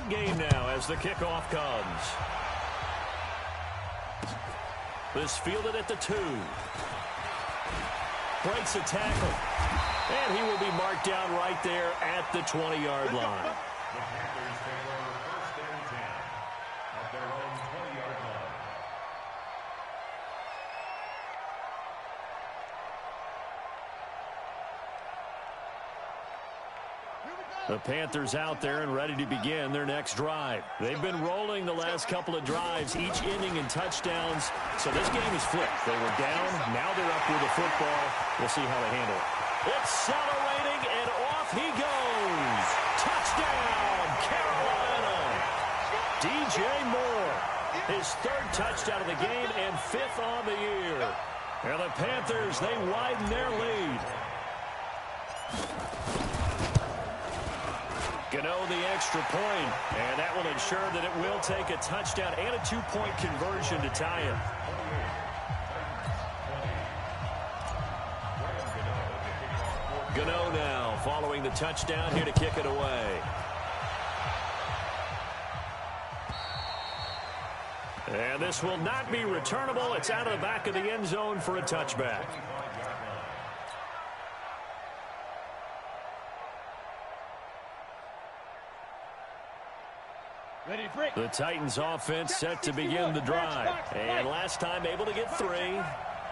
2-point game now as the kickoff comes. This fielded at the 2. Breaks a tackle. And he will be marked down right there at the 20-yard line. The Panthers out there and ready to begin their next drive. They've been rolling the last couple of drives, each inning in touchdowns. So this game is flipped. They were down. Now they're up with the football. We'll see how they handle it. Accelerating, and off he goes. Touchdown, Carolina. DJ Moore. His 3rd touchdown of the game and 5th on the year. And the Panthers, they widen their lead. Gano the extra point, and that will ensure that it will take a touchdown and a 2-point conversion to tie it. Gano now following the touchdown here to kick it away. And this will not be returnable. It's out of the back of the end zone for a touchback. The Titans offense set to begin the drive. And last time able to get 3.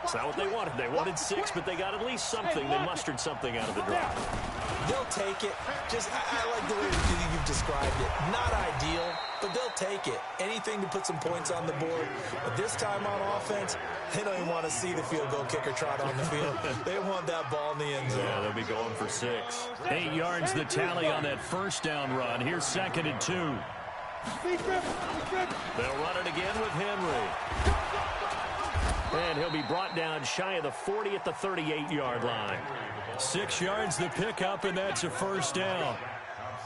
It's not what they wanted. They wanted 6, but they got at least something. They mustered something out of the drive. They'll take it. I like the way you've described it. Not ideal, but they'll take it. Anything to put some points on the board. But this time on offense, they don't even want to see the field goal kicker trot on the field. They want that ball in the end zone. Yeah, they'll be going for 6. 8 yards the tally on that first down run. Here's 2nd and 2. They'll run it again with Henry. And he'll be brought down shy of the 40 at the 38-yard line. 6 yards the pickup, and that's a first down.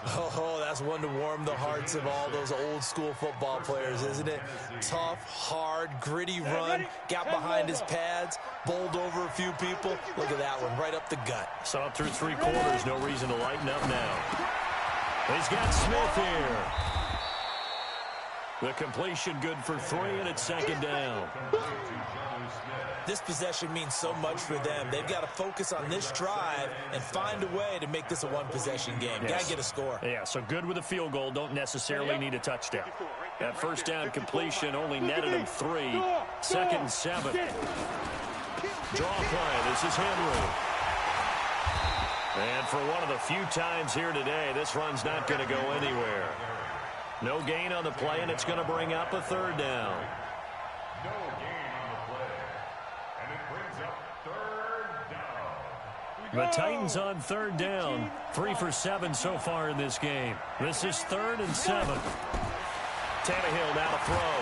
Oh, that's one to warm the hearts of all those old-school football players, isn't it? Tough, hard, gritty run. Got behind his pads, bowled over a few people. Look at that one, right up the gut. Saw it through 3 quarters. No reason to lighten up now. He's got Smith here. The completion good for 3, and it's 2nd down. This possession means so much for them. They've got to focus on this drive and find a way to make this a one-possession game. Yes. Got to get a score. Yeah, so good with a field goal. Don't necessarily need a touchdown. That first down completion only netted him 3. 2nd and 7. Draw play. This is Henry. And for one of the few times here today, this run's not going to go anywhere. No gain on the play, and it's going to bring up a 3rd down. No gain on the play, and it brings up 3rd down. The Titans on 3rd down. 3 for 7 so far in this game. This is 3rd and 7. Tannehill now to throw.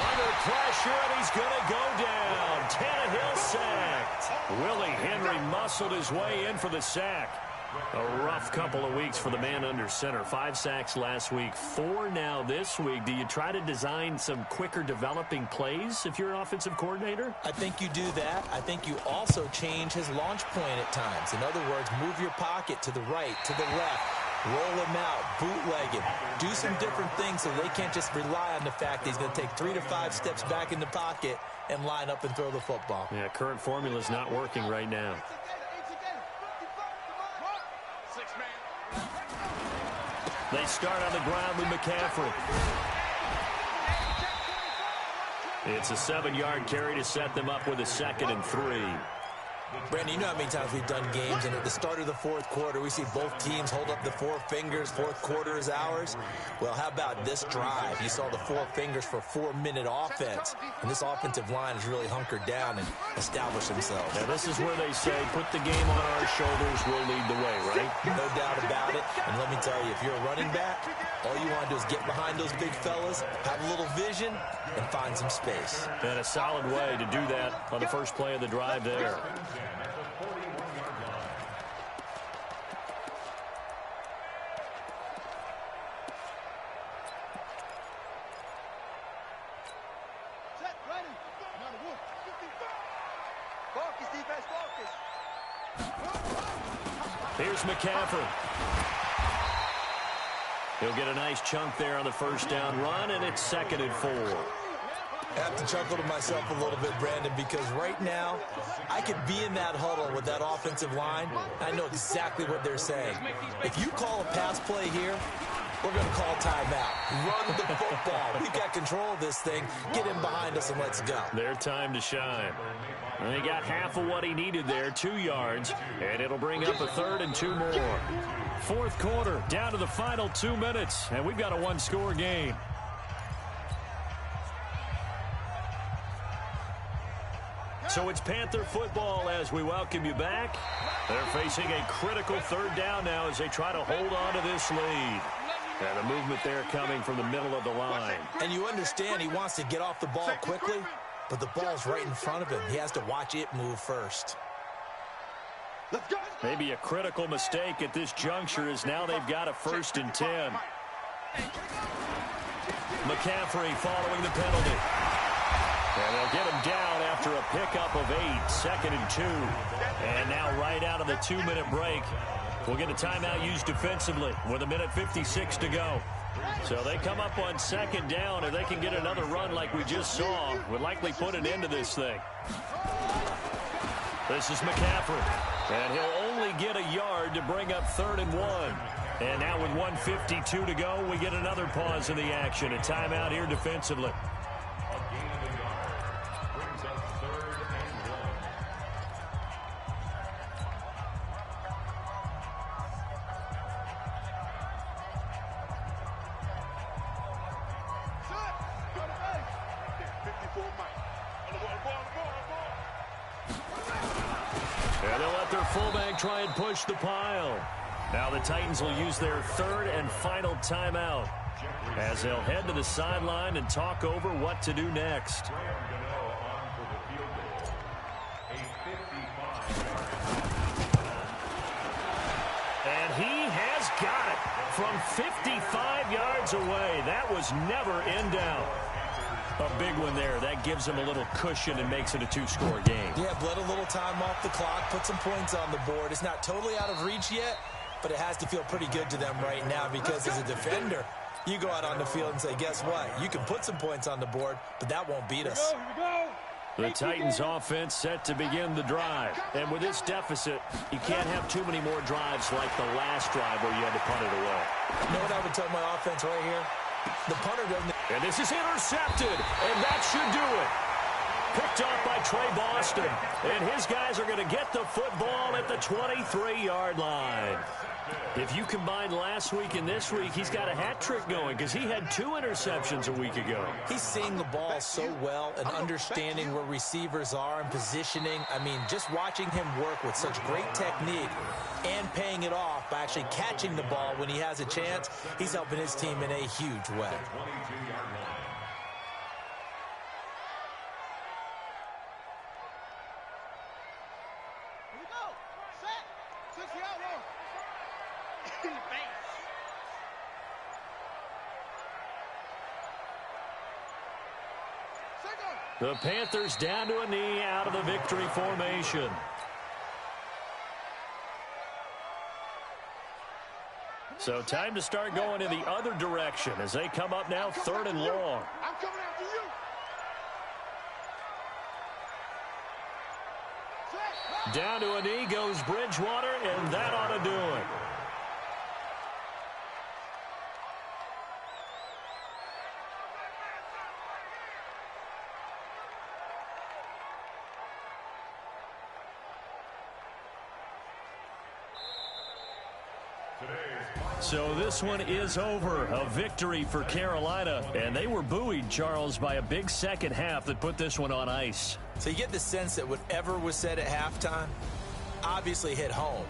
Under pressure, and he's going to go down. Tannehill sacked. Willie Henry muscled his way in for the sack. A rough couple of weeks for the man under center. 5 sacks last week, 4 now this week. Do you try to design some quicker developing plays if you're an offensive coordinator? I think you do that. I think you also change his launch point at times. In other words, move your pocket to the right, to the left. Roll him out, bootleg him. Do some different things so they can't just rely on the fact that he's going to take 3 to 5 steps back in the pocket and line up and throw the football. Yeah, current formula is not working right now. They start on the ground with McCaffrey. It's a 7-yard carry to set them up with a 2nd and 3. Brandon, you know how many times we've done games, and at the start of the 4th quarter, we see both teams hold up the 4 fingers, 4th quarter is ours. Well, how about this drive? You saw the 4 fingers for 4-minute offense, and this offensive line has really hunkered down and established themselves. Now, this is where they say, put the game on our shoulders, we'll lead the way, right? No doubt about it, and let me tell you, if you're a running back, all you want to do is get behind those big fellas, have a little vision, and find some space. And a solid way to do that on the first play of the drive there. Here's McCaffrey. He'll get a nice chunk there on the first down run, and it's 2nd and 4. I have to chuckle to myself a little bit, Brandon, because right now I could be in that huddle with that offensive line. I know exactly what they're saying. If you call a pass play here, we're going to call timeout. Run the football. We've got control of this thing. Get in behind us and let's go. Their time to shine. And he got half of what he needed there, 2 yards, and it'll bring up a 3rd and 2 more. 4th quarter, down to the final 2 minutes, and we've got a one-score game. So it's Panther football as we welcome you back. They're facing a critical 3rd down now as they try to hold on to this lead. And the movement there coming from the middle of the line. And you understand he wants to get off the ball quickly, but the ball's right in front of him. He has to watch it move first. Maybe a critical mistake at this juncture is now they've got a 1st and 10. McCaffrey following the penalty. And they'll get him down after a pickup of 8, 2nd and 2. And now right out of the 2-minute break, we'll get a timeout used defensively with 1:56 to go. So they come up on 2nd down. If they can get another run like we just saw, would likely put an end to this thing. This is McCaffrey. And he'll only get a yard to bring up 3rd and 1. And now with 1:52 to go, we get another pause in the action. A timeout here defensively. And they'll let their fullback try and push the pile. Now the Titans will use their 3rd and final timeout as they'll head to the sideline and talk over what to do next. And he has got it from 55 yards away. That was never in doubt. A big one there. That gives them a little cushion and makes it a 2-score game. Yeah, bled a little time off the clock, put some points on the board. It's not totally out of reach yet, but it has to feel pretty good to them right now because as a defender, you go out on the field and say, guess what? You can put some points on the board, but that won't beat us. The Titans offense set to begin the drive. And with this deficit, you can't have too many more drives like the last drive where you had to punt it away. You know what I would tell my offense right here? The punter doesn't... And this is intercepted, and that should do it. Picked off by Trey Boston. And his guys are going to get the football at the 23-yard line. If you combine last week and this week, he's got a hat trick going because he had 2 interceptions a week ago. He's seeing the ball so well and understanding where receivers are and positioning. I mean, just watching him work with such great technique and paying it off by actually catching the ball when he has a chance, he's helping his team in a huge way. The Panthers down to a knee out of the victory formation. So time to start going in the other direction as they come up now 3rd and long. I'm coming after you. Down to a knee goes Bridgewater, and that ought to do it. So this one is over. A victory for Carolina. And they were buoyed, Charles, by a big second half that put this one on ice. So you get the sense that whatever was said at halftime obviously hit home.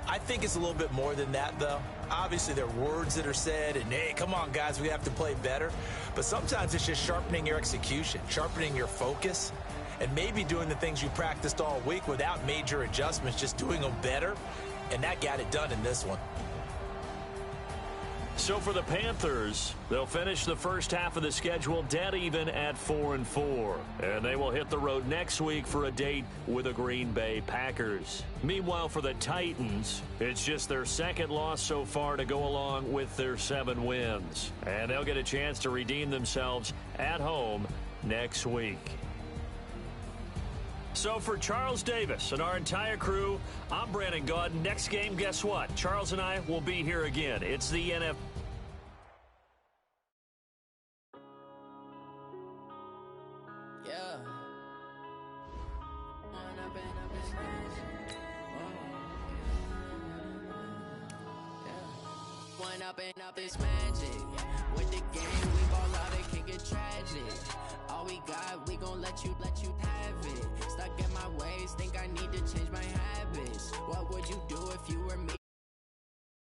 I think it's a little bit more than that, though. Obviously, there are words that are said, and, hey, come on, guys, we have to play better. But sometimes it's just sharpening your execution, sharpening your focus, and maybe doing the things you practiced all week without major adjustments, just doing them better. And that got it done in this one. So for the Panthers, they'll finish the first half of the schedule dead even at 4-4. And they will hit the road next week for a date with the Green Bay Packers. Meanwhile, for the Titans, it's just their second loss so far to go along with their 7 wins. And they'll get a chance to redeem themselves at home next week. So for Charles Davis and our entire crew, I'm Brandon Gaud. Next game, guess what? Charles and I will be here again. It's the NFL. Yeah. One up and up is magic. With the game, we ball out, it can get tragic. All we got, we gon' let you have it. Stuck in my ways, think I need to change my habits. What would you do if you were me?